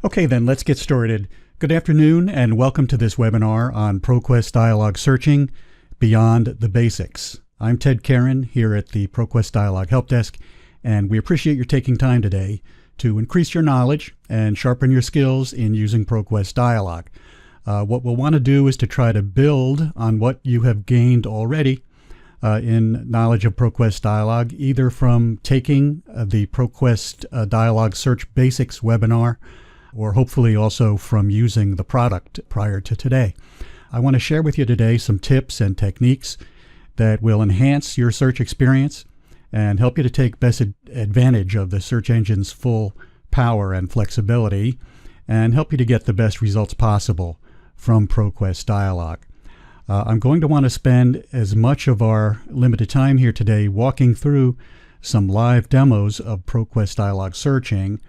Okay, then let's get started. Good afternoon and welcome to this webinar on ProQuest Dialog Searching Beyond the Basics. I'm Ted Karen here at the ProQuest Dialog Help Desk, and we appreciate your taking time today to increase your knowledge and sharpen your skills in using ProQuest Dialog. What we'll want to do is to try to build on what you have gained already in knowledge of ProQuest Dialog, either from taking the ProQuest Dialog Search Basics webinar, or hopefully also from using the product prior to today. I want to share with you today some tips and techniques that will enhance your search experience and help you to take best advantage of the search engine's full power and flexibility, and help you to get the best results possible from ProQuest Dialog. I'm going to want to spend as much of our limited time here today walking through some live demos of ProQuest Dialog Searching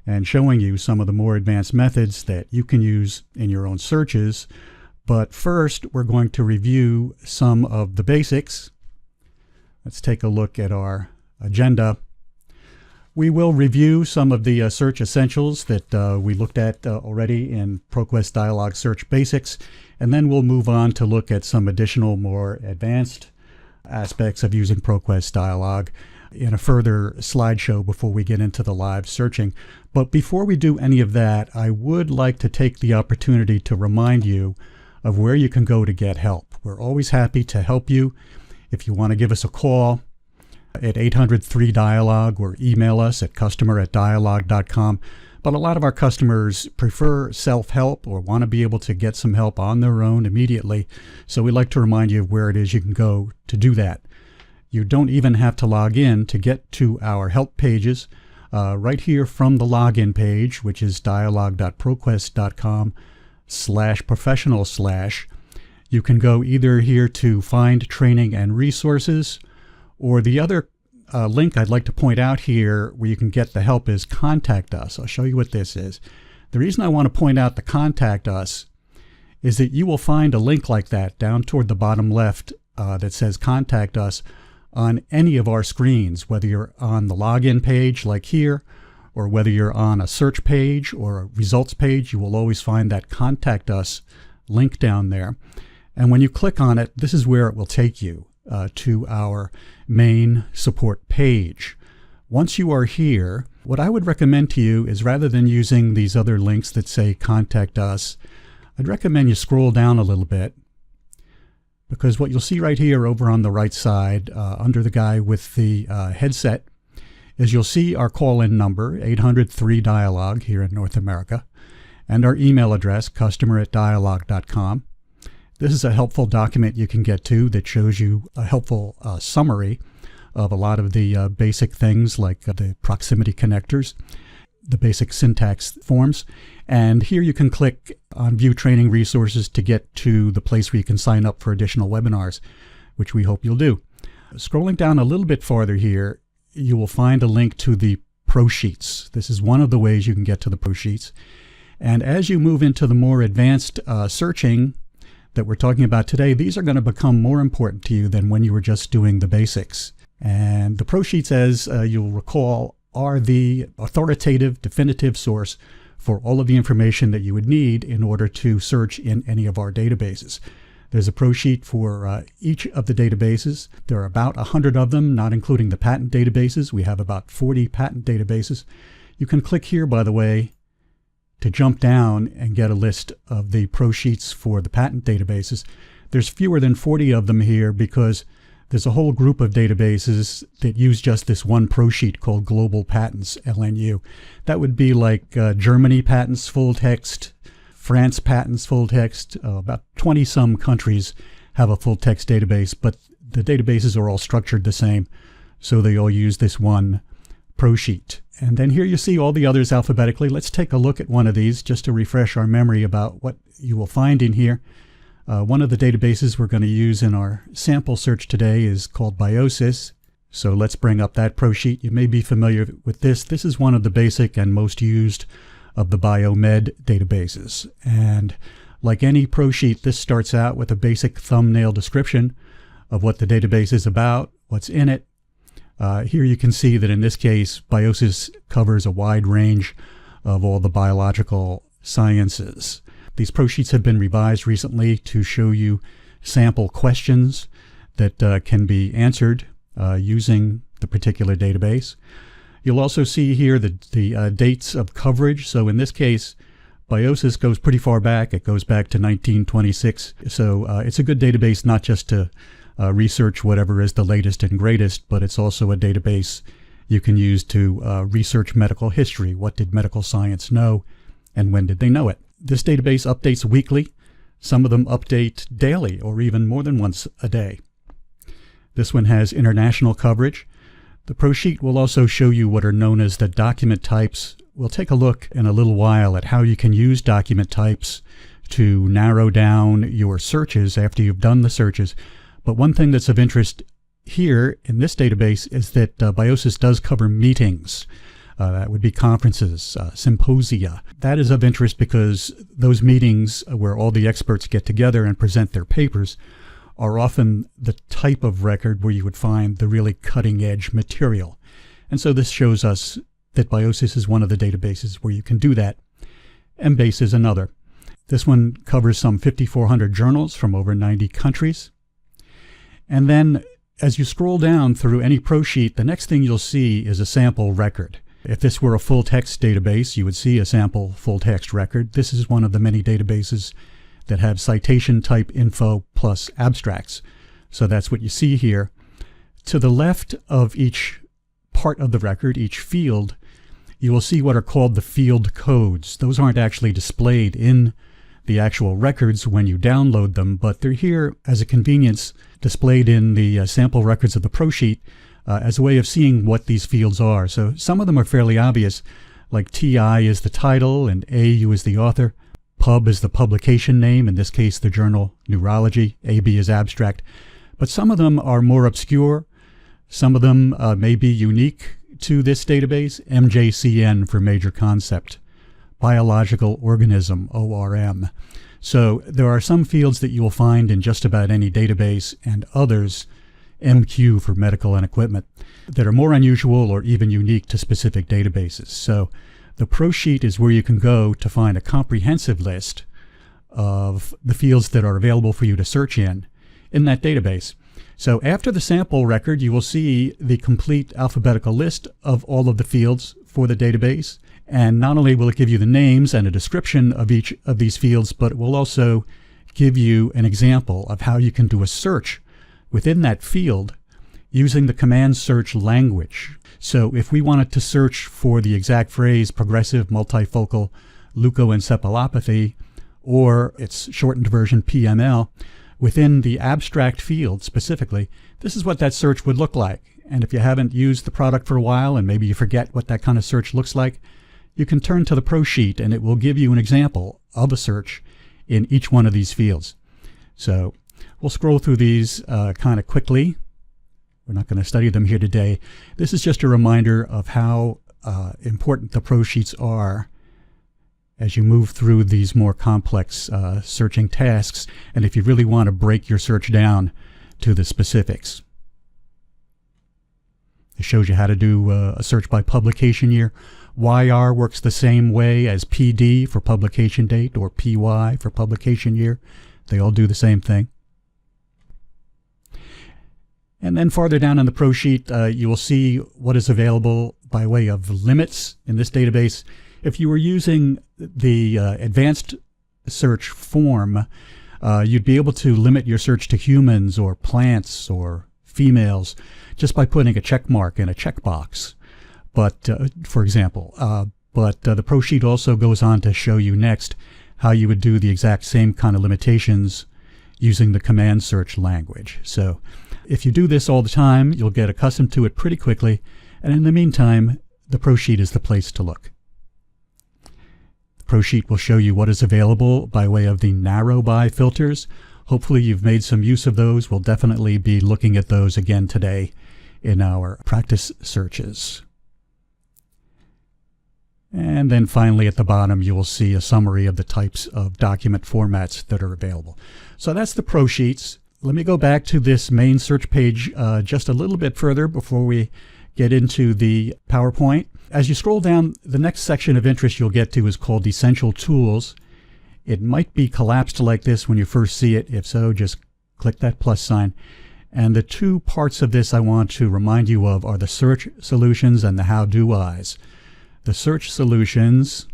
and showing you some of the more advanced methods that you can use in your own searches. But first, we're going to review some of the basics. Let's take a look at our agenda. We will review some of the search essentials that we looked at already in ProQuest Dialog Search Basics, and then we'll move on to look at some additional more advanced aspects of using ProQuest Dialog in a further slideshow before we get into the live searching. But before we do any of that, I would like to take the opportunity to remind you of where you can go to get help. We're always happy to help you. If you want to give us a call at 800-3-DIALOG or email us at customer@dialog.com. But a lot of our customers prefer self-help or want to be able to get some help on their own immediately. So we'd like to remind you of where it is you can go to do that. You don't even have to log in to get to our help pages. Right here from the login page, which is dialog.proquest.com/professional/, you can go either here to find training and resources, or the other link I'd like to point out here where you can get the help is Contact Us. I'll show you what this is. The reason I want to point out the Contact Us is that you will find a link like that down toward the bottom left that says Contact Us on any of our screens, whether you're on the login page like here, or whether you're on a search page or a results page. You will always find that Contact Us link down there. And when you click on it, this is where it will take you to our main support page. Once you are here, what I would recommend to you is, rather than using these other links that say Contact Us, I'd recommend you scroll down a little bit, because what you'll see right here over on the right side under the guy with the headset is you'll see our call-in number, 800-3-DIALOG here in North America, and our email address, customer@dialog.com. This is a helpful document you can get to that shows you a helpful summary of a lot of the basic things like the proximity connectors, the basic syntax forms. And here you can click on View Training Resources to get to the place where you can sign up for additional webinars, which we hope you'll do. Scrolling down a little bit farther here, you will find a link to the Pro Sheets. This is one of the ways you can get to the Pro Sheets. And as you move into the more advanced searching that we're talking about today, these are going to become more important to you than when you were just doing the basics. And the Pro Sheets, as you'll recall, are the authoritative, definitive source for all of the information that you would need in order to search in any of our databases. There's a Pro Sheet for each of the databases. There are about 100 of them, not including the patent databases. We have about 40 patent databases. You can click here, by the way, to jump down and get a list of the Pro Sheets for the patent databases. There's fewer than 40 of them here because there's a whole group of databases that use just this one Pro Sheet called Global Patents, LNU. That would be like Germany patents full text, France patents full text. About 20-some countries have a full text database, but the databases are all structured the same, so they all use this one Pro Sheet. And then here you see all the others alphabetically. Let's take a look at one of these just to refresh our memory about what you will find in here. One of the databases we're going to use in our sample search today is called Biosis. So let's bring up that Pro Sheet. You may be familiar with this. This is one of the basic and most used of the biomed databases. And like any Pro Sheet, this starts out with a basic thumbnail description of what the database is about, what's in it. Here you can see that in this case, Biosis covers a wide range of all the biological sciences. These ProSheets have been revised recently to show you sample questions that can be answered using the particular database. You'll also see here the dates of coverage. So in this case, Biosis goes pretty far back. It goes back to 1926. So it's a good database not just to research whatever is the latest and greatest, but it's also a database you can use to research medical history. What did medical science know, and when did they know it? This database updates weekly. Some of them update daily or even more than once a day. This one has international coverage. The ProSheet will also show you what are known as the document types. We'll take a look in a little while at how you can use document types to narrow down your searches after you've done the searches. But one thing that's of interest here in this database is that Biosis does cover meetings. That would be conferences, symposia. That is of interest because those meetings where all the experts get together and present their papers are often the type of record where you would find the really cutting-edge material. And so this shows us that Biosis is one of the databases where you can do that. Embase is another. This one covers some 5,400 journals from over 90 countries. And then as you scroll down through any ProSheet, the next thing you'll see is a sample record. If this were a full-text database, you would see a sample full-text record. This is one of the many databases that have citation type info plus abstracts. So that's what you see here. To the left of each part of the record, each field, you will see what are called the field codes. Those aren't actually displayed in the actual records when you download them, but they're here as a convenience, displayed in the sample records of the ProSheet as a way of seeing what these fields are. So some of them are fairly obvious, like TI is the title and AU is the author. Pub is the publication name, in this case the journal Neurology. AB is abstract. But some of them are more obscure. Some of them may be unique to this database. MJCN for major concept. Biological organism, ORM. So there are some fields that you will find in just about any database, and others, MQ for medical and equipment, that are more unusual or even unique to specific databases. So the ProSheet is where you can go to find a comprehensive list of the fields that are available for you to search in that database. So after the sample record, you will see the complete alphabetical list of all of the fields for the database. And not only will it give you the names and a description of each of these fields, but it will also give you an example of how you can do a search within that field using the command search language. So if we wanted to search for the exact phrase progressive multifocal leukoencephalopathy, or its shortened version PML, within the abstract field specifically, this is what that search would look like. And if you haven't used the product for a while and maybe you forget what that kind of search looks like, you can turn to the ProSheet and it will give you an example of a search in each one of these fields. So we'll scroll through these kind of quickly. We're not going to study them here today. This is just a reminder of how important the ProSheets are as you move through these more complex searching tasks, and if you really want to break your search down to the specifics. It shows you how to do a search by publication year. YR works the same way as PD for publication date or PY for publication year. They all do the same thing. And then farther down in the ProSheet, you will see what is available by way of limits in this database. If you were using the advanced search form, you'd be able to limit your search to humans or plants or females just by putting a check mark in a checkbox. But, for example, the ProSheet also goes on to show you next how you would do the exact same kind of limitations using the command search language. So if you do this all the time, you'll get accustomed to it pretty quickly, and in the meantime, the ProSheet is the place to look. The ProSheet will show you what is available by way of the narrow by filters. Hopefully you've made some use of those. We'll definitely be looking at those again today in our practice searches. And then finally at the bottom you will see a summary of the types of document formats that are available. So that's the ProSheets. Let me go back to this main search page just a little bit further before we get into the PowerPoint. As you scroll down, the next section of interest you'll get to is called Essential Tools. It might be collapsed like this when you first see it. If so, just click that plus sign. And the two parts of this I want to remind you of are the search solutions and the how-do-Is. The search solutions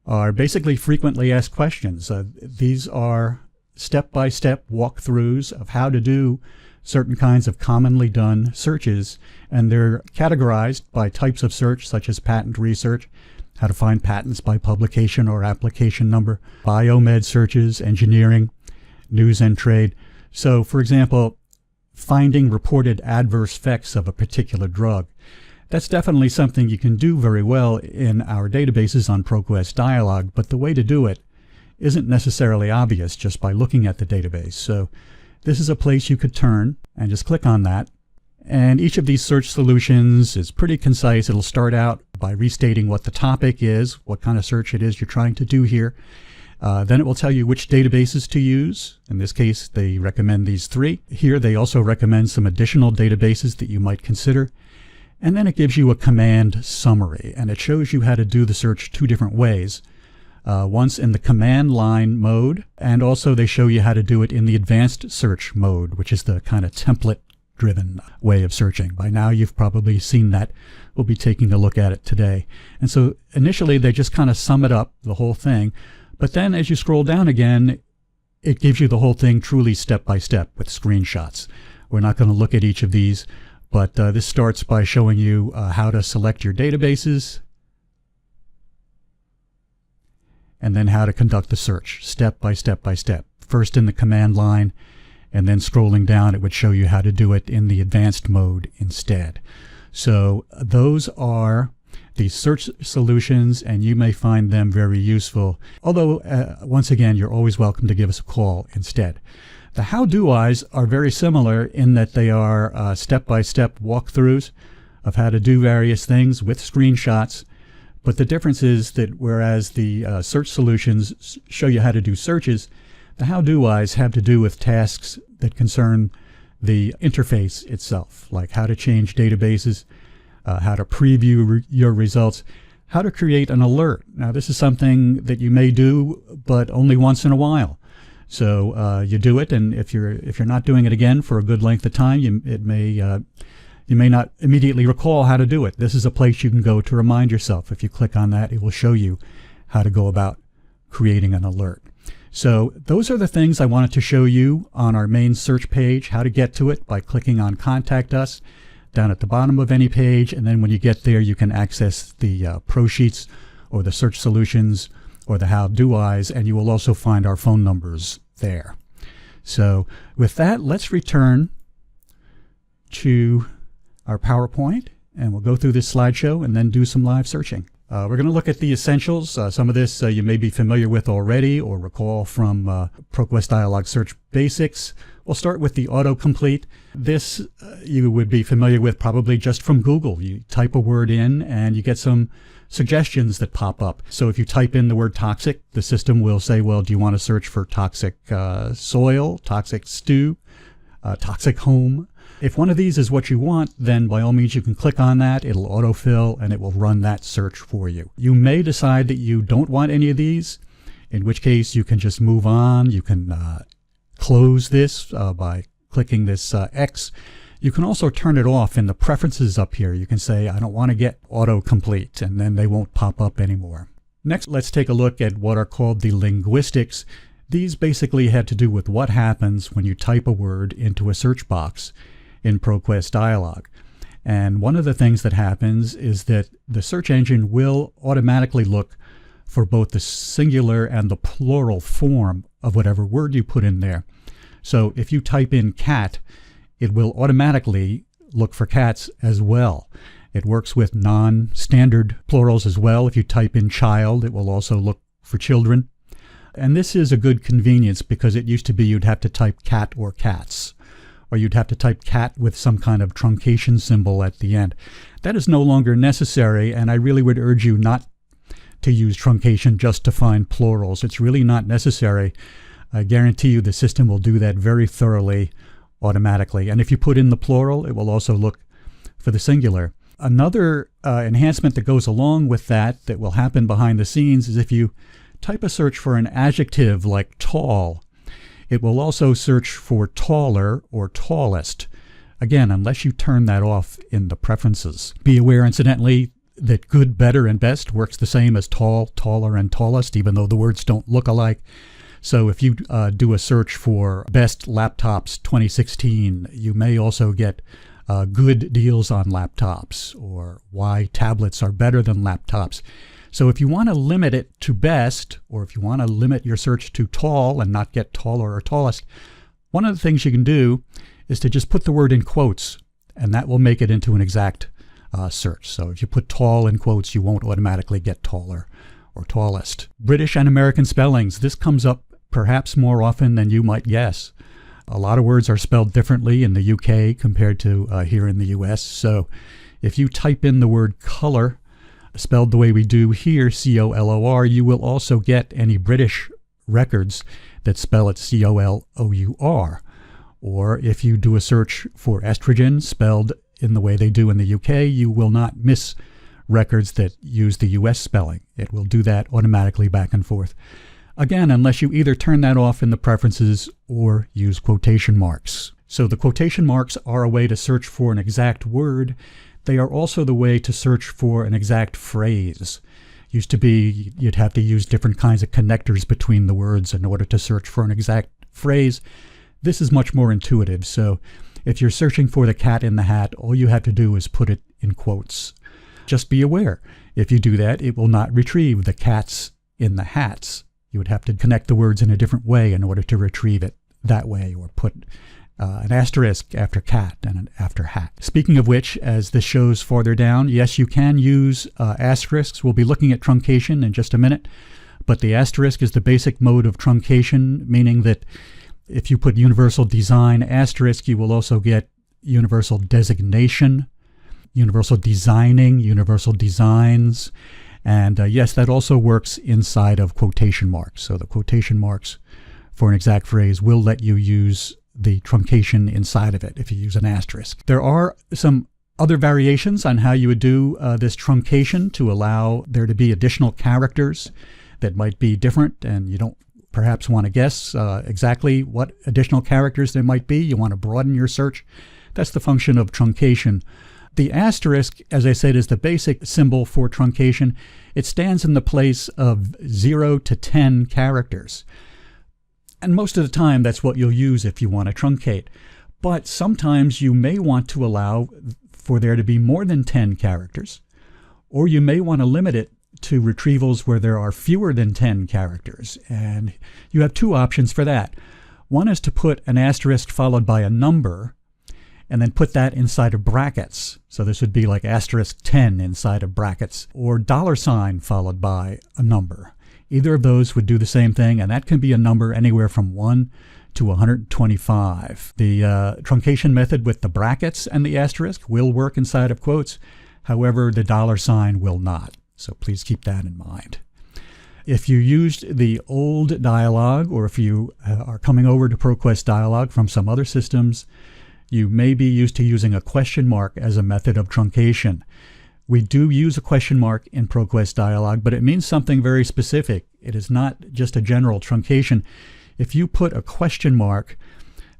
are basically frequently asked questions. These are step-by-step walkthroughs of how to do certain kinds of commonly done searches, and they're categorized by types of search such as patent research, how to find patents by publication or application number, biomed searches, engineering, news and trade. So for example, finding reported adverse effects of a particular drug. That's definitely something you can do very well in our databases on ProQuest Dialog, but the way to do it isn't necessarily obvious just by looking at the database. So this is a place you could turn and just click on that. And each of these search solutions is pretty concise. It'll start out by restating what the topic is, what kind of search it is you're trying to do here. Then it will tell you which databases to use. In this case, they recommend these 3. Here they also recommend some additional databases that you might consider. And then it gives you a command summary, and it shows you how to do the search 2 different ways. Once in the command line mode, and also they show you how to do it in the advanced search mode, which is the kind of template-driven way of searching. By now you've probably seen that. We'll be taking a look at it today. And so initially they just kind of sum it up, the whole thing. But then as you scroll down again, it gives you the whole thing truly step-by-step with screenshots. We're not going to look at each of these, but this starts by showing you how to select your databases, and then how to conduct the search, step by step by step. First in the command line, and then scrolling down, it would show you how to do it in the advanced mode instead. So those are the search solutions, and you may find them very useful. Although, once again, you're always welcome to give us a call instead. The how-do-Is are very similar in that they are step-by-step walkthroughs of how to do various things with screenshots. But the difference is that whereas the search solutions show you how to do searches, the how-do-Is have to do with tasks that concern the interface itself, like how to change databases, how to preview your results, how to create an alert. Now this is something that you may do, but only once in a while. So you do it, and if you're not doing it again for a good length of time, you may not immediately recall how to do it. This is a place you can go to remind yourself. If you click on that, it will show you how to go about creating an alert. So those are the things I wanted to show you on our main search page, how to get to it by clicking on Contact Us down at the bottom of any page. And then when you get there, you can access the Pro Sheets or the search solutions or the how-do-Is, and you will also find our phone numbers there. So with that, let's return to our PowerPoint, and we'll go through this slideshow and then do some live searching. We're going to look at the essentials. Some of this you may be familiar with already or recall from ProQuest Dialog Search Basics. We'll start with the autocomplete. This you would be familiar with probably just from Google. You type a word in and you get some suggestions that pop up. So if you type in the word toxic, the system will say, well, do you want to search for toxic soil, toxic stew, toxic home? If one of these is what you want, then by all means you can click on that, it'll autofill, and it will run that search for you. You may decide that you don't want any of these, in which case you can just move on. You can close this by clicking this X. You can also turn it off in the preferences up here. You can say, I don't want to get autocomplete, and then they won't pop up anymore. Next, let's take a look at what are called the linguistics. These basically had to do with what happens when you type a word into a search box in ProQuest Dialog. And one of the things that happens is that the search engine will automatically look for both the singular and the plural form of whatever word you put in there. So if you type in cat, it will automatically look for cats as well. It works with non-standard plurals as well. If you type in child, it will also look for children. And this is a good convenience because it used to be you'd have to type cat or cats, or you'd have to type cat with some kind of truncation symbol at the end. That is no longer necessary, and I really would urge you not to use truncation just to find plurals. It's really not necessary. I guarantee you the system will do that very thoroughly automatically. And if you put in the plural, it will also look for the singular. Another enhancement that goes along with that will happen behind the scenes is if you type a search for an adjective like tall, it will also search for taller or tallest. Again, unless you turn that off in the preferences. Be aware, incidentally, that good, better, and best works the same as tall, taller, and tallest, even though the words don't look alike. So if you do a search for best laptops 2016, you may also get good deals on laptops, or why tablets are better than laptops. So if you want to limit it to best, or if you want to limit your search to tall and not get taller or tallest, one of the things you can do is to just put the word in quotes, and that will make it into an exact search. So if you put tall in quotes, you won't automatically get taller or tallest. British and American spellings. This comes up perhaps more often than you might guess. A lot of words are spelled differently in the UK compared to here in the US. So if you type in the word color, spelled the way we do here, C-O-L-O-R, you will also get any British records that spell it C-O-L-O-U-R. Or if you do a search for estrogen spelled in the way they do in the UK, you will not miss records that use the US spelling. It will do that automatically back and forth. Again, unless you either turn that off in the preferences or use quotation marks. So the quotation marks are a way to search for an exact word. They are also the way to search for an exact phrase. Used to be you'd have to use different kinds of connectors between the words in order to search for an exact phrase. This is much more intuitive. So if you're searching for the cat in the hat, all you have to do is put it in quotes. Just be aware, if you do that, it will not retrieve the cats in the hats. You would have to connect the words in a different way in order to retrieve it that way, or put an asterisk after cat and after hat. Speaking of which, as this shows farther down, yes, you can use asterisks. We'll be looking at truncation in just a minute, but the asterisk is the basic mode of truncation, meaning that if you put universal design asterisk, you will also get universal designation, universal designing, universal designs. And yes, that also works inside of quotation marks. So the quotation marks for an exact phrase will let you use the truncation inside of it if you use an asterisk. There are some other variations on how you would do this truncation to allow there to be additional characters that might be different, and you don't perhaps want to guess exactly what additional characters there might be. You want to broaden your search. That's the function of truncation. The asterisk, as I said, is the basic symbol for truncation. It stands in the place of 0 to 10 characters. And most of the time, that's what you'll use if you want to truncate. But sometimes you may want to allow for there to be more than 10 characters, or you may want to limit it to retrievals where there are fewer than 10 characters. And you have two options for that. One is to put an asterisk followed by a number, and then put that inside of brackets. So this would be like asterisk 10 inside of brackets, or $ followed by a number. Either of those would do the same thing, and that can be a number anywhere from 1 to 125. The truncation method with the brackets and the asterisk will work inside of quotes. However, the $ will not. So please keep that in mind. If you used the old dialog, or if you are coming over to ProQuest Dialog from some other systems, you may be used to using a question mark as a method of truncation. We do use a question mark in ProQuest Dialog, but it means something very specific. It is not just a general truncation. If you put a question mark,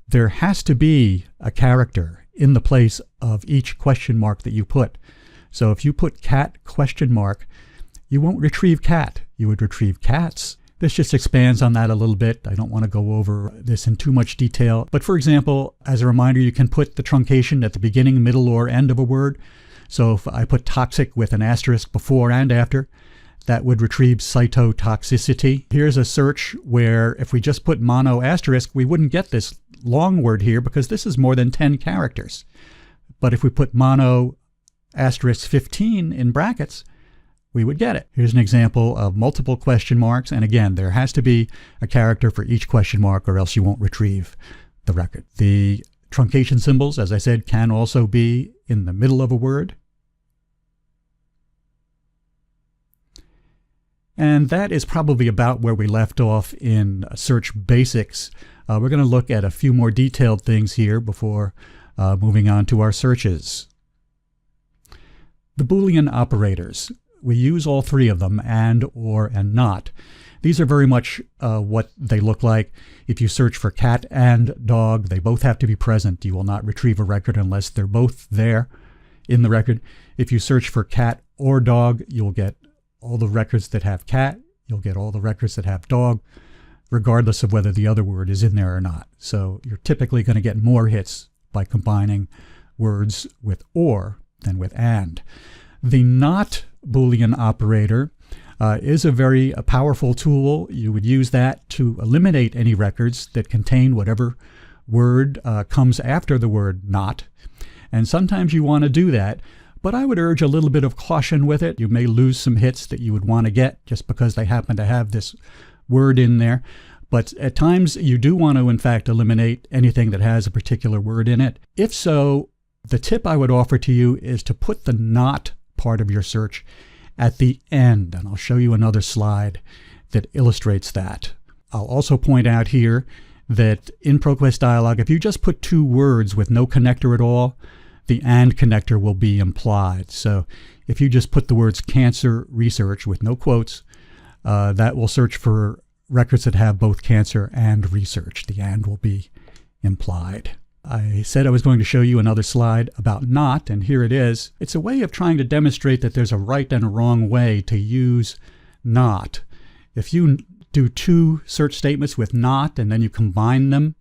there has to be a character in the place of each question mark that you put. So if you put cat question mark, you won't retrieve cat. You would retrieve cats. This just expands on that a little bit. I don't want to go over this in too much detail. But for example, as a reminder, you can put the truncation at the beginning, middle, or end of a word. So if I put toxic with an asterisk before and after, that would retrieve cytotoxicity. Here's a search where if we just put mono asterisk, we wouldn't get this long word here because this is more than 10 characters. But if we put mono asterisk 15 in brackets, we would get it. Here's an example of multiple question marks, and again, there has to be a character for each question mark or else you won't retrieve the record. The truncation symbols, as I said, can also be in the middle of a word. And that is probably about where we left off in Search Basics. We're going to look at a few more detailed things here before moving on to our searches. The Boolean operators. We use all three of them, and, or, and not. These are very much what they look like. If you search for cat and dog, they both have to be present. You will not retrieve a record unless they're both there in the record. If you search for cat or dog, you'll get all the records that have cat. You'll get all the records that have dog, regardless of whether the other word is in there or not. So you're typically going to get more hits by combining words with or than with and. The not Boolean operator is a very powerful tool. You would use that to eliminate any records that contain whatever word comes after the word not. And sometimes you want to do that, but I would urge a little bit of caution with it. You may lose some hits that you would want to get just because they happen to have this word in there. But at times you do want to, in fact, eliminate anything that has a particular word in it. If so, the tip I would offer to you is to put the not part of your search at the end, and I'll show you another slide that illustrates that. I'll also point out here that in ProQuest Dialog, if you just put two words with no connector at all, the and connector will be implied. So if you just put the words cancer research with no quotes, that will search for records that have both cancer and research. The and will be implied. I said I was going to show you another slide about not, and here it is. It's a way of trying to demonstrate that there's a right and a wrong way to use not. If you do two search statements with not and then you combine them,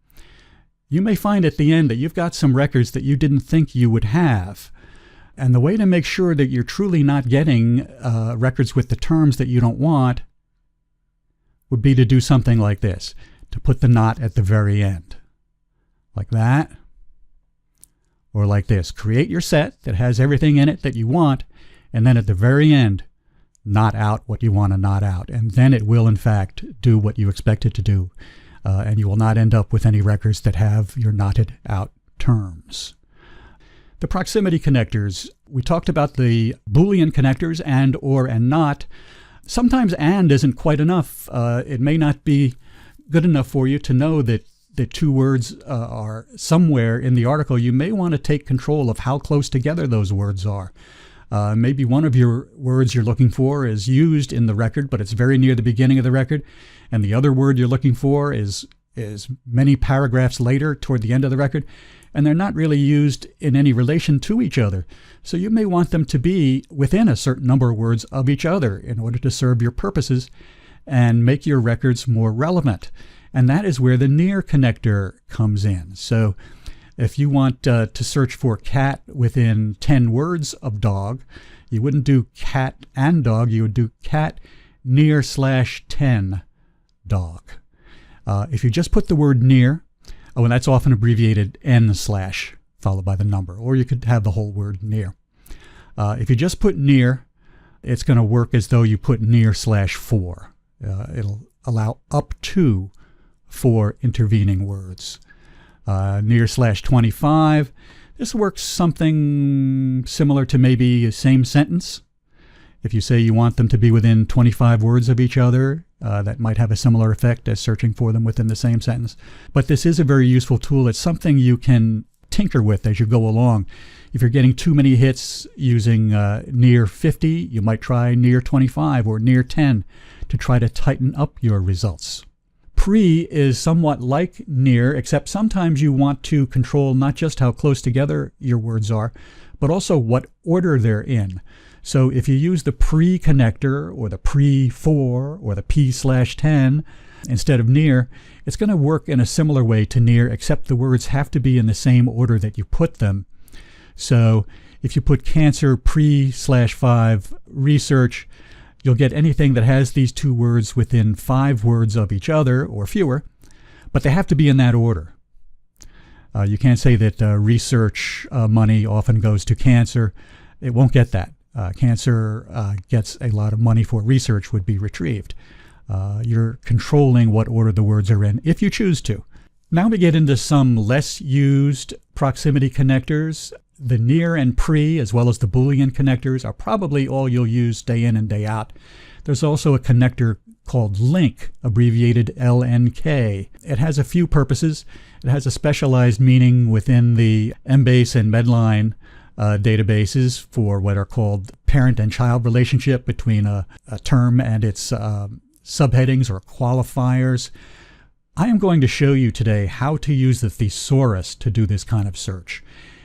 you may find at the end that you've got some records that you didn't think you would have. And the way to make sure that you're truly not getting records with the terms that you don't want would be to do something like this, to put the not at the very end. Like that, or like this. Create your set that has everything in it that you want, and then at the very end, not out what you want to not out. And then it will, in fact, do what you expect it to do. And you will not end up with any records that have your knotted out terms. The proximity connectors. We talked about the Boolean connectors, and, or, and not. Sometimes and isn't quite enough. It may not be good enough for you to know that the two words are somewhere in the article. You may want to take control of how close together those words are. Maybe one of your words you're looking for is used in the record, but it's very near the beginning of the record, and the other word you're looking for is many paragraphs later toward the end of the record, and they're not really used in any relation to each other. So you may want them to be within a certain number of words of each other in order to serve your purposes and make your records more relevant. And that is where the near connector comes in. So if you want to search for cat within 10 words of dog, you wouldn't do cat and dog, you would do cat near /10 dog. If you just put the word near, and that's often abbreviated n/ followed by the number, or you could have the whole word near. If you just put near, it's going to work as though you put near /4. It'll allow up to 4 intervening words. Near /25. This works something similar to maybe a same sentence. If you say you want them to be within 25 words of each other, that might have a similar effect as searching for them within the same sentence. But this is a very useful tool. It's something you can tinker with as you go along. If you're getting too many hits using near 50, you might try near 25 or near 10 to try to tighten up your results. Pre is somewhat like near, except sometimes you want to control not just how close together your words are, but also what order they're in. So if you use the pre connector or the pre-4 or the p/10 instead of near, it's going to work in a similar way to near, except the words have to be in the same order that you put them. So if you put cancer pre/5 research, you'll get anything that has these two words within 5 words of each other or fewer, but they have to be in that order. You can't say that research money often goes to cancer. It won't get that. Cancer gets a lot of money for research would be retrieved. You're controlling what order the words are in if you choose to. Now we get into some less used proximity connectors. The near and pre, as well as the Boolean connectors, are probably all you'll use day in and day out. There's also a connector called link, abbreviated LNK. It has a few purposes. It has a specialized meaning within the Embase and Medline databases for what are called parent and child relationship between a term and its subheadings or qualifiers. I am going to show you today how to use the thesaurus to do this kind of search.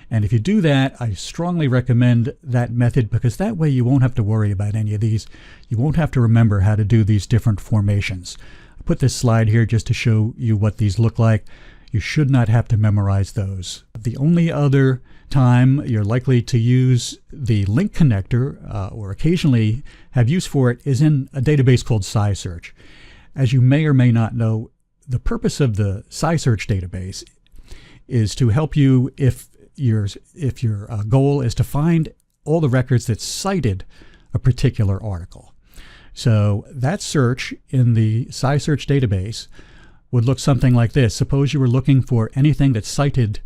And if you do that, I strongly recommend that method, because that way you won't have to worry about any of these. You won't have to remember how to do these different formations. I put this slide here just to show you what these look like. You should not have to memorize those. The only other time you're likely to use the link connector, or occasionally have use for it, is in a database called SciSearch. As you may or may not know, the purpose of the SciSearch database is to help you if your goal is to find all the records that cited a particular article. So that search in the SciSearch database would look something like this. Suppose you were looking for anything that cited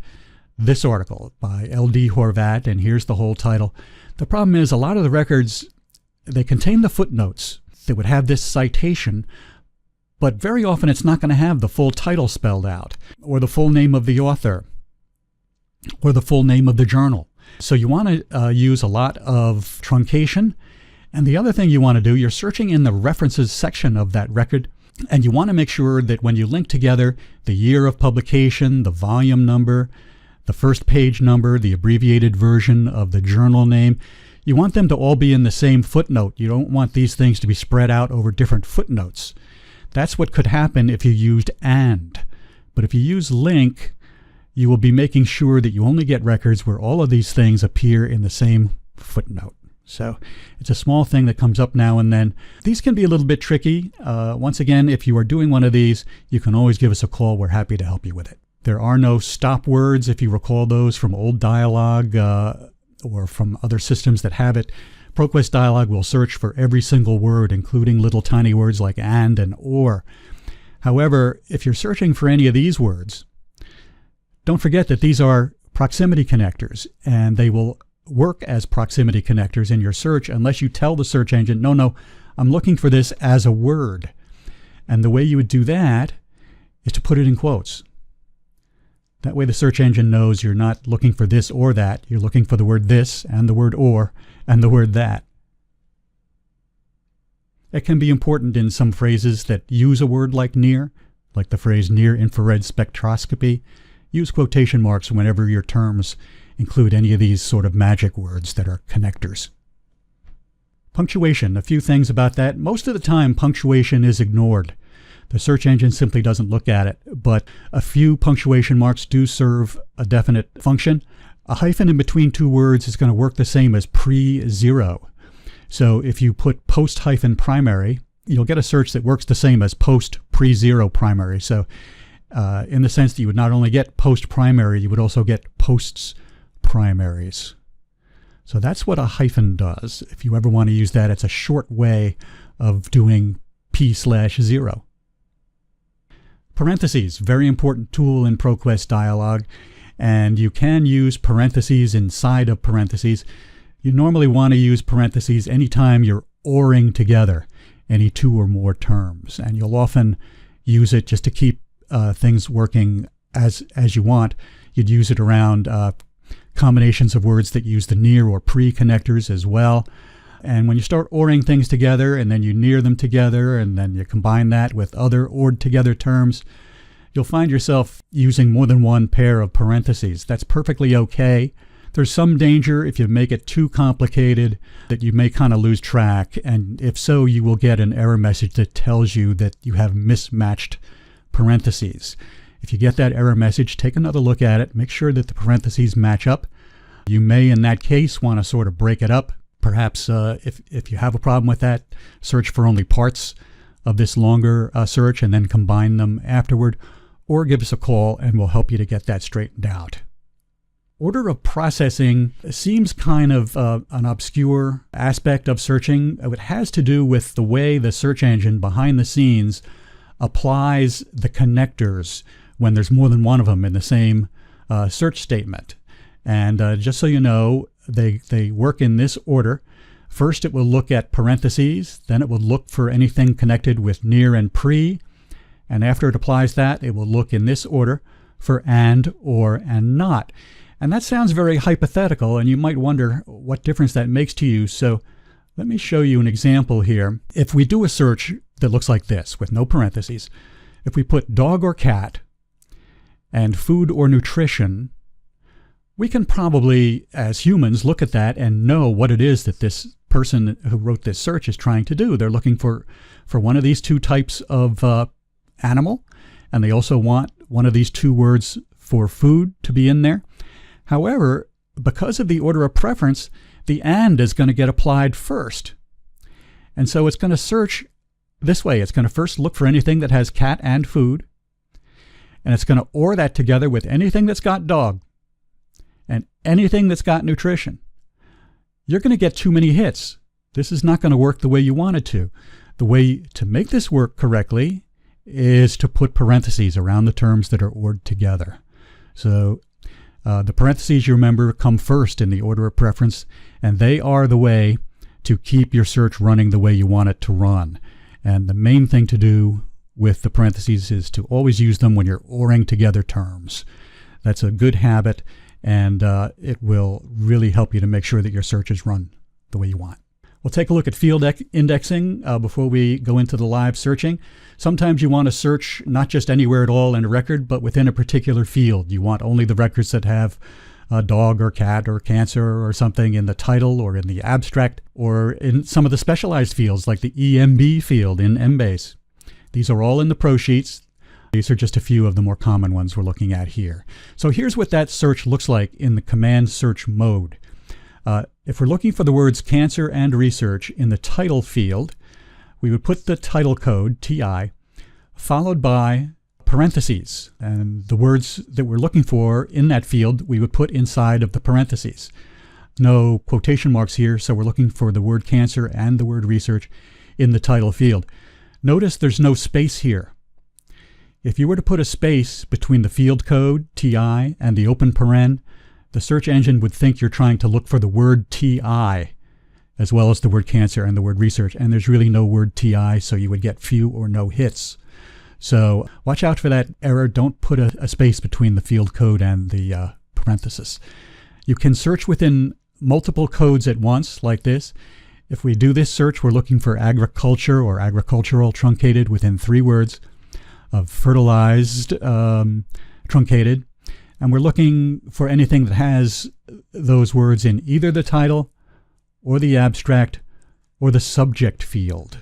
this article by L.D. Horvat, and here's the whole title. The problem is a lot of the records, they contain the footnotes that would have this citation, but very often it's not going to have the full title spelled out, or the full name of the author, or the full name of the journal. So you want to use a lot of truncation. And the other thing you want to do, you're searching in the references section of that record, and you want to make sure that when you link together the year of publication, the volume number, the first page number, the abbreviated version of the journal name, you want them to all be in the same footnote. You don't want these things to be spread out over different footnotes. That's what could happen if you used AND. But if you use link, you will be making sure that you only get records where all of these things appear in the same footnote. So it's a small thing that comes up now and then. These can be a little bit tricky. Once again, if you are doing one of these, you can always give us a call. We're happy to help you with it. There are no stop words, if you recall those from old Dialog or from other systems that have it. ProQuest Dialog will search for every single word, including little tiny words like and or. However, if you're searching for any of these words, don't forget that these are proximity connectors, and they will work as proximity connectors in your search unless you tell the search engine, no, I'm looking for this as a word. And the way you would do that is to put it in quotes. That way the search engine knows you're not looking for this or that. You're looking for the word this and the word or and the word that. It can be important in some phrases that use a word like near, like the phrase near infrared spectroscopy. Use quotation marks whenever your terms include any of these sort of magic words that are connectors. Punctuation, a few things about that. Most of the time, punctuation is ignored. The search engine simply doesn't look at it, but a few punctuation marks do serve a definite function. A hyphen in between two words is going to work the same as pre-zero. So if you put post-primary, you'll get a search that works the same as post-pre-zero primary. So in the sense that you would not only get post-primary, you would also get posts-primaries. So that's what a hyphen does. If you ever want to use that, it's a short way of doing p/0. Parentheses, very important tool in ProQuest Dialog, and you can use parentheses inside of parentheses. You normally want to use parentheses anytime you're ORing together any two or more terms, and you'll often use it just to keep things working as you want. You'd use it around combinations of words that use the near or pre connectors as well. And when you start ORing things together and then you near them together and then you combine that with other ORed together terms, you'll find yourself using more than one pair of parentheses. That's perfectly okay. There's some danger if you make it too complicated that you may kind of lose track, and if so, you will get an error message that tells you that you have mismatched parentheses. If you get that error message, take another look at it, make sure that the parentheses match up. You may, in that case, want to sort of break it up. Perhaps if you have a problem with that, search for only parts of this longer search and then combine them afterward, or give us a call and we'll help you to get that straightened out. Order of processing seems kind of an obscure aspect of searching. It has to do with the way the search engine behind the scenes applies the connectors when there's more than one of them in the same search statement. And just so you know, they work in this order. First, it will look at parentheses. Then it will look for anything connected with near and pre. And after it applies that, it will look in this order for and, or, and not. And that sounds very hypothetical, and you might wonder what difference that makes to you. So let me show you an example here. If we do a search that looks like this, with no parentheses, if we put dog or cat and food or nutrition, we can probably, as humans, look at that and know what it is that this person who wrote this search is trying to do. They're looking for one of these two types of animal, and they also want one of these two words for food to be in there. However, because of the order of preference, the and is going to get applied first. And so it's going to search this way. It's going to first look for anything that has cat and food, and it's going to OR that together with anything that's got dog and anything that's got nutrition. You're going to get too many hits. This is not going to work the way you want it to. The way to make this work correctly is to put parentheses around the terms that are ORed together. So the parentheses, you remember, come first in the order of preference, and they are the way to keep your search running the way you want it to run. And the main thing to do with the parentheses is to always use them when you're ORing together terms. That's a good habit, and it will really help you to make sure that your searches run the way you want. We'll take a look at field indexing before we go into the live searching. Sometimes you want to search not just anywhere at all in a record, but within a particular field. You want only the records that have dog or cat or cancer or something in the title or in the abstract, or in some of the specialized fields like the EMB field in Embase. These are all in the Pro Sheets. These are just a few of the more common ones we're looking at here. So here's what that search looks like in the command search mode. If we're looking for the words cancer and research in the title field, we would put the title code, TI, followed by parentheses. And the words that we're looking for in that field, we would put inside of the parentheses. No quotation marks here, so we're looking for the word cancer and the word research in the title field. Notice there's no space here. If you were to put a space between the field code, TI, and the open paren, the search engine would think you're trying to look for the word TI, as well as the word cancer and the word research, and there's really no word TI, so you would get few or no hits. So watch out for that error. Don't put a space between the field code and the parenthesis. You can search within multiple codes at once, like this. If we do this search, we're looking for agriculture or agricultural truncated within 3 words, of fertilized truncated, and we're looking for anything that has those words in either the title or the abstract or the subject field.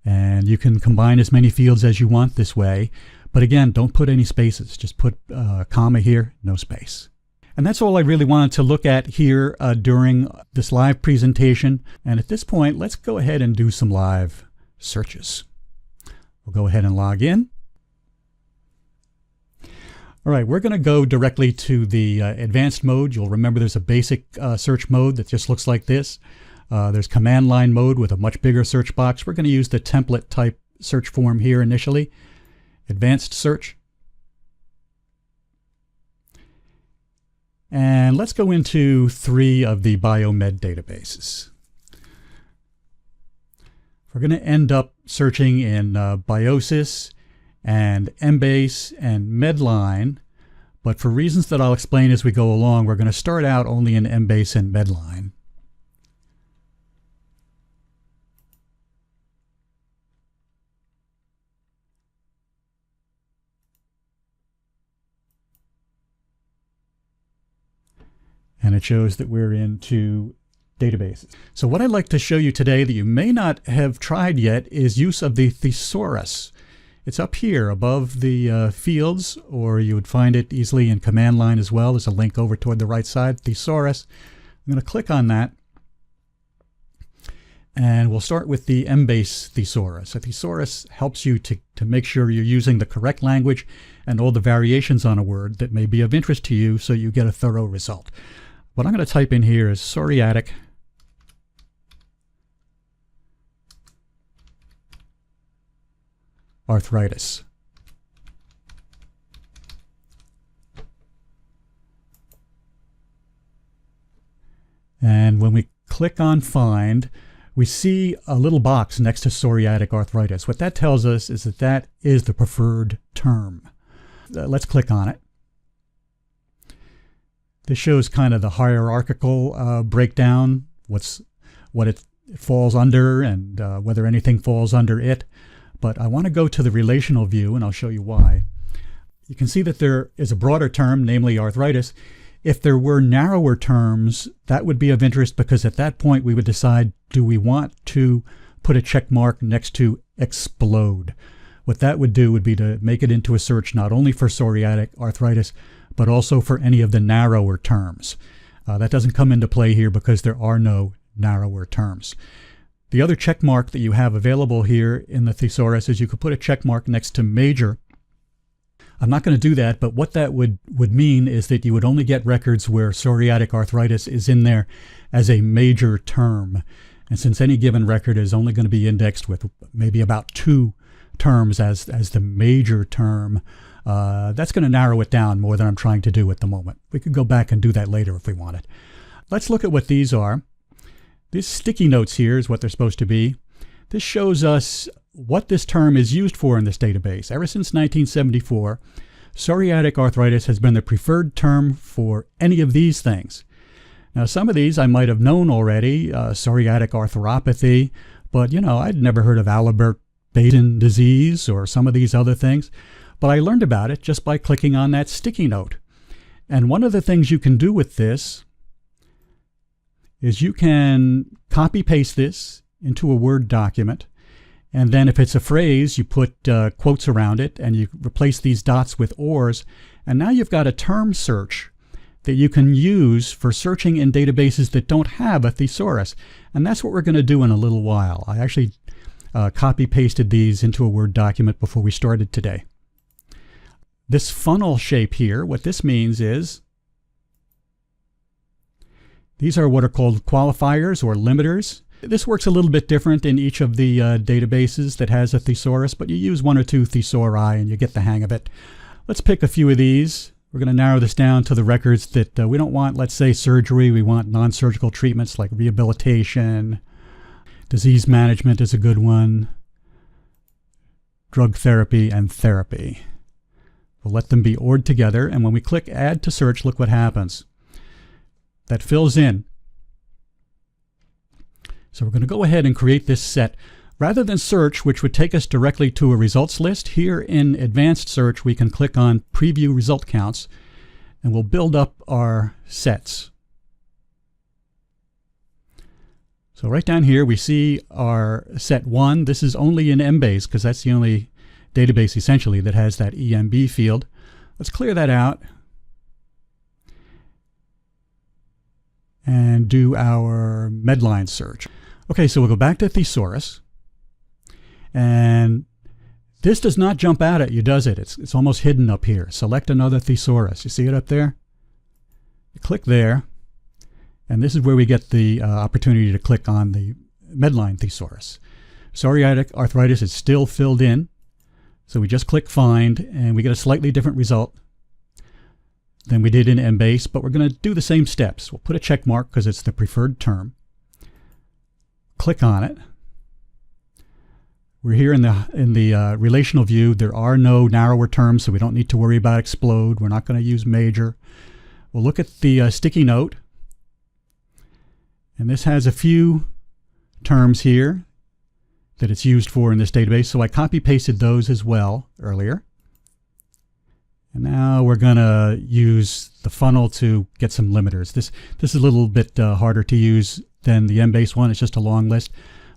And you can combine as many fields as you want this way, but again, don't put any spaces. Just put a comma here, no space. And that's all I really wanted to look at here during this live presentation. And at this point, let's go ahead and do some live searches. We'll go ahead and log in. All right, we're going to go directly to the advanced mode. You'll remember there's a basic search mode that just looks like this. There's command line mode with a much bigger search box. We're going to use the template type search form here initially. Advanced search. And let's go into 3 of the biomed databases. We're going to end up searching in Biosis and Embase and Medline, but for reasons that I'll explain as we go along, we're going to start out only in Embase and Medline. And it shows that we're into databases. So what I'd like to show you today that you may not have tried yet is use of the thesaurus. It's up here above the fields, or you would find it easily in command line as well. There's a link over toward the right side, thesaurus. I'm going to click on that, and we'll start with the Embase thesaurus. A thesaurus helps you to make sure you're using the correct language and all the variations on a word that may be of interest to you so you get a thorough result. What I'm going to type in here is psoriatic arthritis. And when we click on Find, we see a little box next to psoriatic arthritis. What that tells us is that that is the preferred term. Let's click on it. This shows kind of the hierarchical breakdown, what it falls under and whether anything falls under it. But I want to go to the relational view, and I'll show you why. You can see that there is a broader term, namely arthritis. If there were narrower terms, that would be of interest, because at that point we would decide, do we want to put a check mark next to explode? What that would do would be to make it into a search not only for psoriatic arthritis, but also for any of the narrower terms. That doesn't come into play here because there are no narrower terms. The other check mark that you have available here in the thesaurus is you could put a check mark next to major. I'm not going to do that, but what that would mean is that you would only get records where psoriatic arthritis is in there as a major term. And since any given record is only going to be indexed with maybe about 2 terms as the major term, that's going to narrow it down more than I'm trying to do at the moment. We could go back and do that later if we wanted. Let's look at what these are. These sticky notes here is what they're supposed to be. This shows us what this term is used for in this database. Ever since 1974, psoriatic arthritis has been the preferred term for any of these things. Now, some of these I might have known already, psoriatic arthropathy, but I'd never heard of Albert-Baden disease or some of these other things. But I learned about it just by clicking on that sticky note. And one of the things you can do with this is you can copy-paste this into a Word document. And then if it's a phrase, you put quotes around it, and you replace these dots with ors. And now you've got a term search that you can use for searching in databases that don't have a thesaurus. And that's what we're going to do in a little while. I actually copy-pasted these into a Word document before we started today. This funnel shape here, what this means is these are what are called qualifiers or limiters. This works a little bit different in each of the databases that has a thesaurus, but you use 1 or 2 thesauri and you get the hang of it. Let's pick a few of these. We're going to narrow this down to the records that we don't want, let's say, surgery. We want non-surgical treatments like rehabilitation. Disease management is a good one. Drug therapy and therapy. We'll let them be OR'd together, and when we click Add to Search, look what happens. That fills in. So we're going to go ahead and create this set. Rather than search, which would take us directly to a results list, here in Advanced Search we can click on Preview Result Counts, and we'll build up our sets. So right down here we see our set 1. This is only in Embase because that's the only database essentially that has that EMB field. Let's clear that out and do our Medline search. Okay, so we'll go back to Thesaurus, and this does not jump out at you, does it? It's almost hidden up here. Select another thesaurus. You see it up there? You click there, and this is where we get the opportunity to click on the Medline thesaurus. Psoriatic arthritis is still filled in, so we just click Find, and we get a slightly different result than we did in Embase, but we're going to do the same steps. We'll put a check mark because it's the preferred term. Click on it. We're here in the relational view. There are no narrower terms, so we don't need to worry about explode. We're not going to use major. We'll look at the sticky note, and this has a few terms here that it's used for in this database, so I copy-pasted those as well earlier. And now we're going to use the funnel to get some limiters. This is a little bit harder to use than the Embase one. It's just a long list.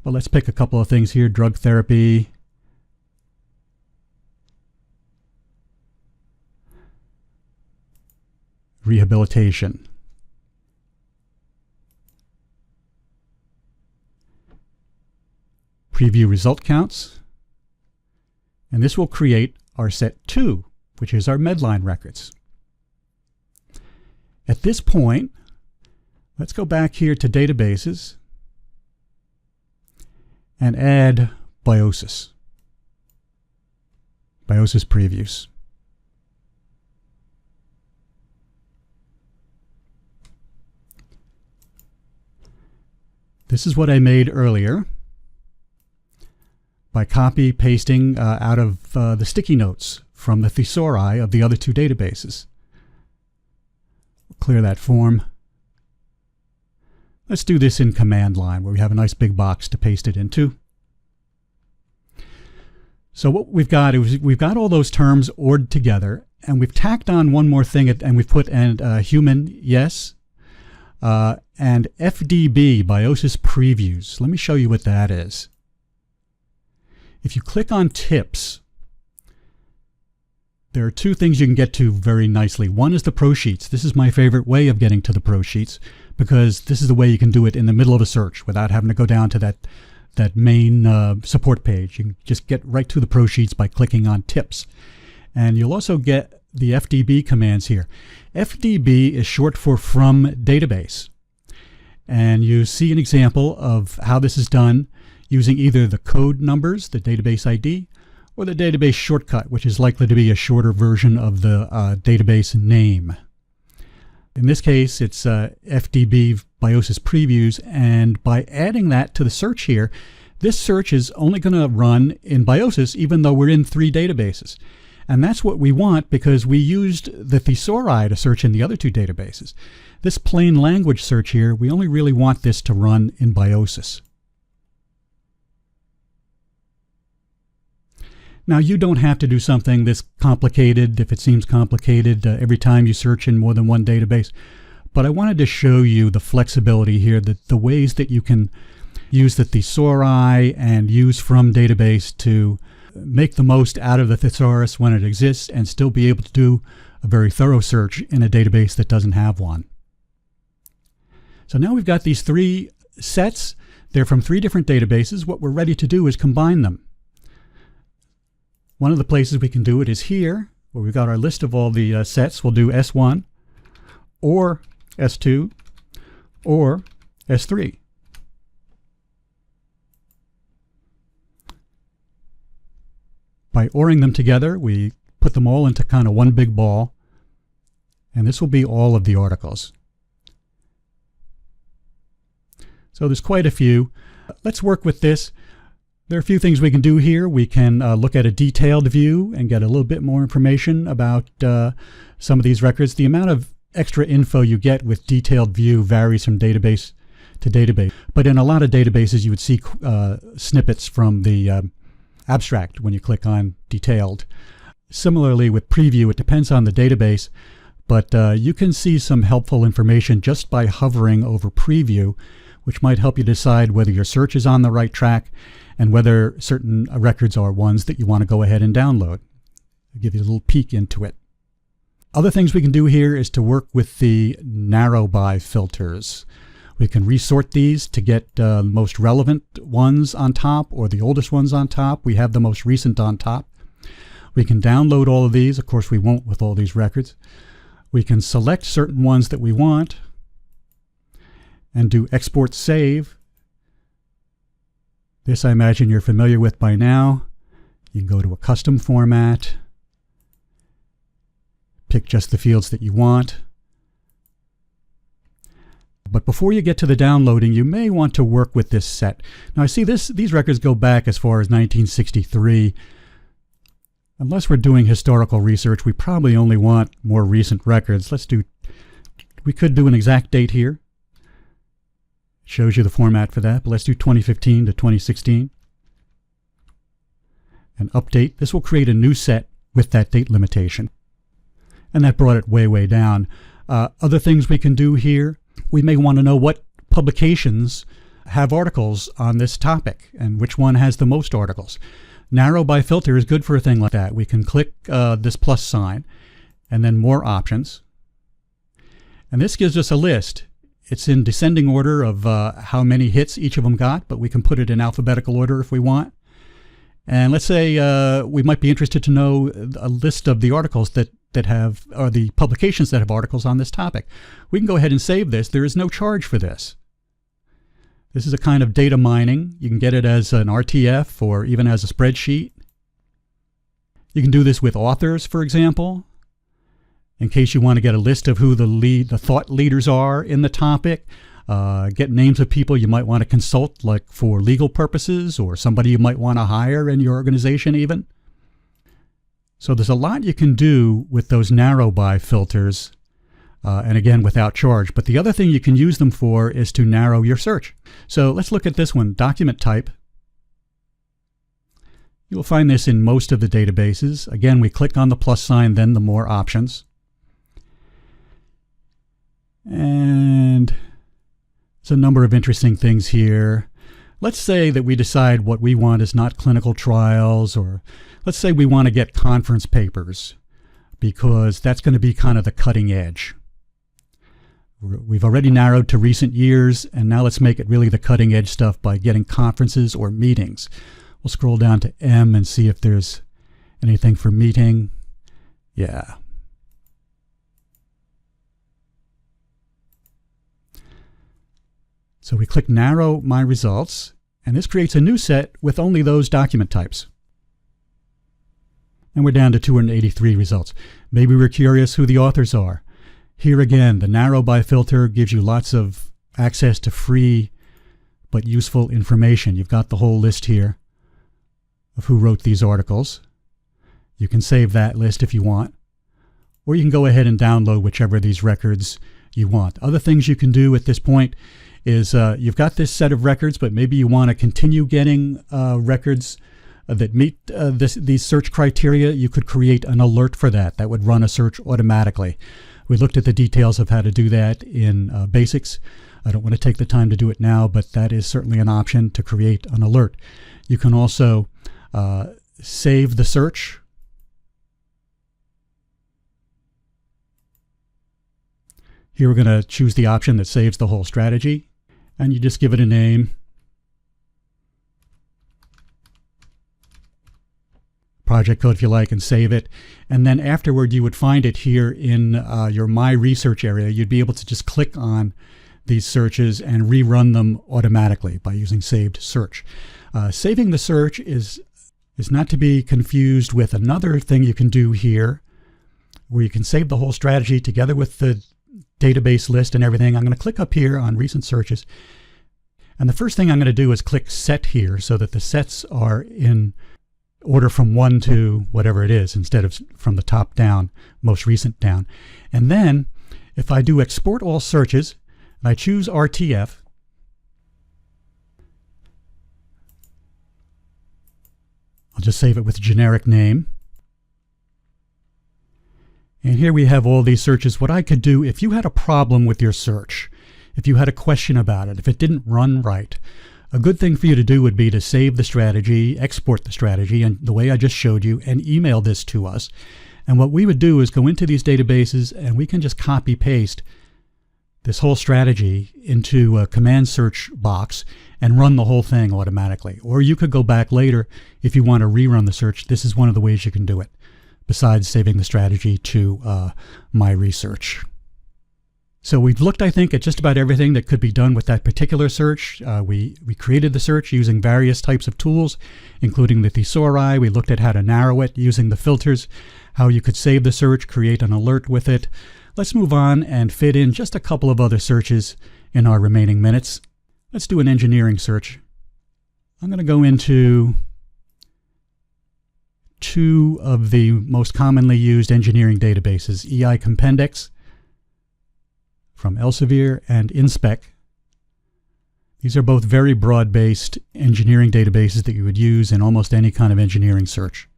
But let's pick a couple of things here. Drug therapy. Rehabilitation. Preview result counts. And this will create our set 2, which is our Medline records. At this point, let's go back here to Databases and add Biosis. Biosis previews. This is what I made earlier by copy pasting out of the sticky notes from the thesauri of the other two databases. Clear that form. Let's do this in command line where we have a nice big box to paste it into. So what we've got is we've got all those terms ordered together, and we've tacked on one more thing, and we've put human, yes, and FDB, Biosis Previews. Let me show you what that is. If you click on tips, there are two things you can get to very nicely. One is the pro sheets. This is my favorite way of getting to the pro sheets because this is the way you can do it in the middle of a search without having to go down to that main support page. You can just get right to the pro sheets by clicking on tips. And you'll also get the FDB commands here. FDB is short for from database. And you see an example of how this is done using either the code numbers, the database ID, or the database shortcut, which is likely to be a shorter version of the database name. In this case, it's FDB Biosis Previews, and by adding that to the search here, this search is only going to run in Biosis even though we're in 3 databases. And that's what we want because we used the thesauri to search in the other 2 databases. This plain language search here, we only really want this to run in Biosis. Now, you don't have to do something this complicated if it seems complicated every time you search in more than one database. But I wanted to show you the flexibility here, the ways that you can use the thesauri and use from database to make the most out of the thesaurus when it exists and still be able to do a very thorough search in a database that doesn't have one. So now we've got these 3 sets. They're from 3 different databases. What we're ready to do is combine them. One of the places we can do it is here, where we've got our list of all the sets. We'll do S1 or S2 or S3. By ORing them together, we put them all into kind of one big ball, and this will be all of the articles. So there's quite a few. Let's work with this. There are a few things we can do here. We can look at a detailed view and get a little bit more information about some of these records. The amount of extra info you get with detailed view varies from database to database. But in a lot of databases, you would see snippets from the abstract when you click on detailed. Similarly with preview, it depends on the database, but you can see some helpful information just by hovering over preview, which might help you decide whether your search is on the right track and whether certain records are ones that you want to go ahead and download. I'll give you a little peek into it. Other things we can do here is to work with the narrow by filters. We can resort these to get the most relevant ones on top or the oldest ones on top. We have the most recent on top. We can download all of these. Of course, we won't with all these records. We can select certain ones that we want and do export save. This I imagine you're familiar with by now. You can go to a custom format, pick just the fields that you want. But before you get to the downloading, you may want to work with this set. Now I see these records go back as far as 1963. Unless we're doing historical research, we probably only want more recent records. We could do an exact date here. Shows you the format for that, but let's do 2015 to 2016. And update. This will create a new set with that date limitation. And that brought it way, way down. Other things we can do here, we may want to know what publications have articles on this topic and which one has the most articles. Narrow by filter is good for a thing like that. We can click this plus sign and then more options. And this gives us a list. It's in descending order of how many hits each of them got, but we can put it in alphabetical order if we want. And let's say we might be interested to know a list of the articles that have, or the publications that have articles on this topic. We can go ahead and save this. There is no charge for this. This is a kind of data mining. You can get it as an RTF or even as a spreadsheet. You can do this with authors, for example, in case you want to get a list of who the thought leaders are in the topic. get names of people you might want to consult, like for legal purposes, or somebody you might want to hire in your organization even. So there's a lot you can do with those narrow by filters, and again, without charge. But the other thing you can use them for is to narrow your search. So let's look at this one, document type. You will find this in most of the databases. Again, we click on the plus sign, then the more options. And there's a number of interesting things here. Let's say that we decide what we want is not clinical trials, or let's say we want to get conference papers, because that's going to be kind of the cutting edge. We've already narrowed to recent years, and now let's make it really the cutting edge stuff by getting conferences or meetings. We'll scroll down to M and see if there's anything for meeting. Yeah. So we click narrow my results, and this creates a new set with only those document types. And we're down to 283 results. Maybe we're curious who the authors are. Here again, the narrow by filter gives you lots of access to free but useful information. You've got the whole list here of who wrote these articles. You can save that list if you want, or you can go ahead and download whichever of these records you want. Other things you can do at this point is you've got this set of records, but maybe you want to continue getting records that meet these search criteria. You could create an alert for that. That would run a search automatically. We looked at the details of how to do that in Basics. I don't want to take the time to do it now, but that is certainly an option to create an alert. You can also save the search. Here we're going to choose the option that saves the whole strategy, and you just give it a name. Project code if you like, and save it. And then afterward you would find it here in your My Research area. You'd be able to just click on these searches and rerun them automatically by using saved search. Saving the search is not to be confused with another thing you can do here, where you can save the whole strategy together with the database list and everything. I'm going to click up here on recent searches, and the first thing I'm going to do is click set here so that the sets are in order from 1 to whatever it is, instead of from the top down, most recent down. And then if I do export all searches and I choose RTF, I'll just save it with a generic name. And here we have all these searches. What I could do, if you had a problem with your search, if you had a question about it, if it didn't run right, a good thing for you to do would be to save the strategy, export the strategy, and the way I just showed you, and email this to us. And what we would do is go into these databases, and we can just copy paste this whole strategy into a command search box and run the whole thing automatically. Or you could go back later if you want to rerun the search. This is one of the ways you can do it, besides saving the strategy to My Research. So we've looked, I think, at just about everything that could be done with that particular search. We created the search using various types of tools, including the thesauri. We looked at how to narrow it using the filters, how you could save the search, create an alert with it. Let's move on and fit in just a couple of other searches in our remaining minutes. Let's do an engineering search. I'm going to go into two of the most commonly used engineering databases, EI Compendex from Elsevier and Inspec. These are both very broad-based engineering databases that you would use in almost any kind of engineering search.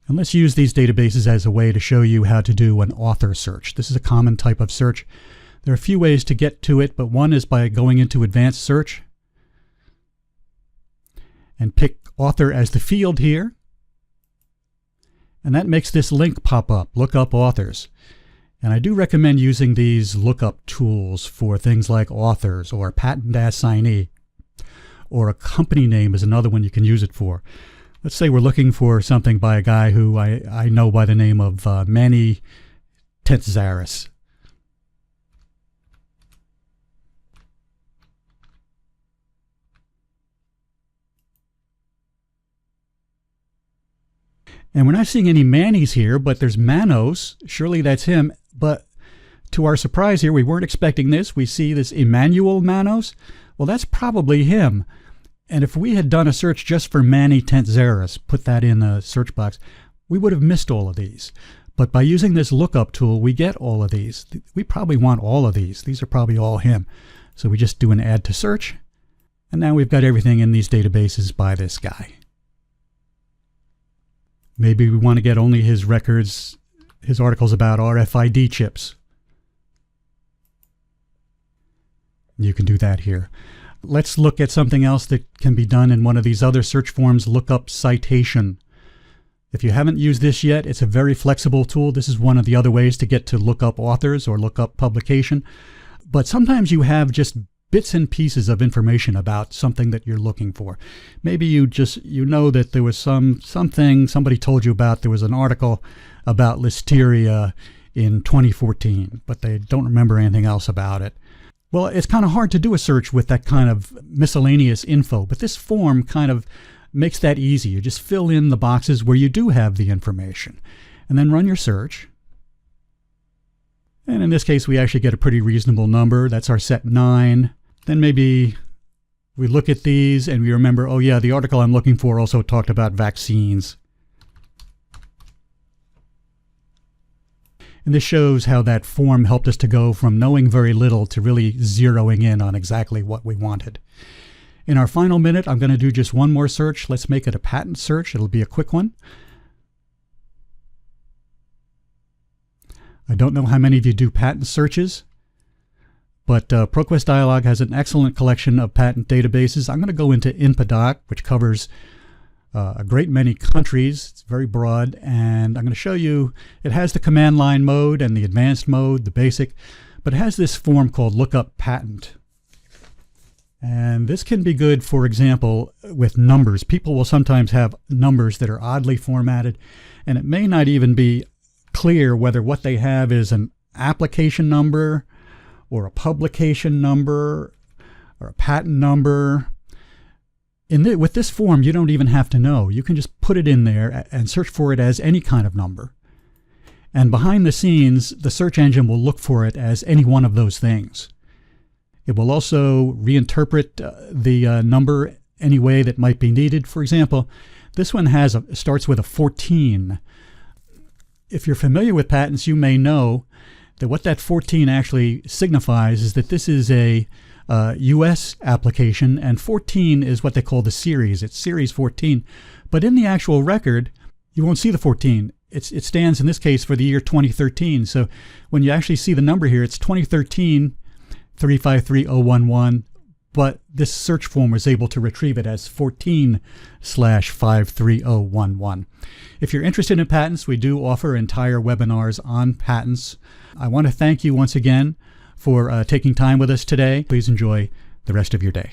And let's use these databases as a way to show you how to do an author search. This is a common type of search. There are a few ways to get to it, but one is by going into Advanced Search and pick author as the field here. And that makes this link pop up, look up authors. And I do recommend using these lookup tools for things like authors or patent assignee, or a company name is another one you can use it for. Let's say we're looking for something by a guy who I know by the name of Manny Tentzaris. And we're not seeing any Mannies here, but there's Manos. Surely that's him. But To our surprise here, we weren't expecting this. We see this Emmanuel Manos. Well, that's probably him. And if we had done a search just for Manny Tentzeris, put that in the search box, we would have missed all of these. But by using this lookup tool, we get all of these. We probably want all of these. These are probably all him. So we just do an add to search. And now we've got everything in these databases by this guy. Maybe we want to get only his records, his articles about RFID chips. You can do that here. Let's look at something else that can be done in one of these other search forms, look up Citation. If you haven't used this yet, it's a very flexible tool. This is one of the other ways to get to look up authors or look up publication. But sometimes you have just bits and pieces of information about something that you're looking for. Maybe you know that there was something somebody told you about. There was an article about listeria in 2014, but they don't remember anything else about it. Well, it's kind of hard to do a search with that kind of miscellaneous info, but this form kind of makes that easy. You just fill in the boxes where you do have the information, and then run your search. And in this case, we actually get a pretty reasonable number. That's our set 9. Then maybe we look at these and we remember, oh yeah, the article I'm looking for also talked about vaccines. And this shows how that form helped us to go from knowing very little to really zeroing in on exactly what we wanted. In our final minute, I'm going to do just one more search. Let's make it a patent search. It'll be a quick one. I don't know how many of you do patent searches, but ProQuest Dialog has an excellent collection of patent databases. I'm going to go into INPADOC, which covers a great many countries. It's very broad, and I'm going to show you, it has the command line mode and the advanced mode, the basic, but it has this form called lookup patent. And this can be good, for example, with numbers. People will sometimes have numbers that are oddly formatted, and it may not even be clear whether what they have is an application number or a publication number or a patent number. With this form, you don't even have to know. You can just put it in there and search for it as any kind of number. And behind the scenes, the search engine will look for it as any one of those things. It will also reinterpret the number any way that might be needed. For example, this one starts with a 14. If you're familiar with patents, you may know that what that 14 actually signifies is that this is a US application, and 14 is what they call the series. It's series 14. But in the actual record, you won't see the 14. It stands in this case for the year 2013. So when you actually see the number here, it's 2013 353011, but this search form was able to retrieve it as 14/53011. If you're interested in patents, we do offer entire webinars on patents. I want to thank you once again for taking time with us today. Please enjoy the rest of your day.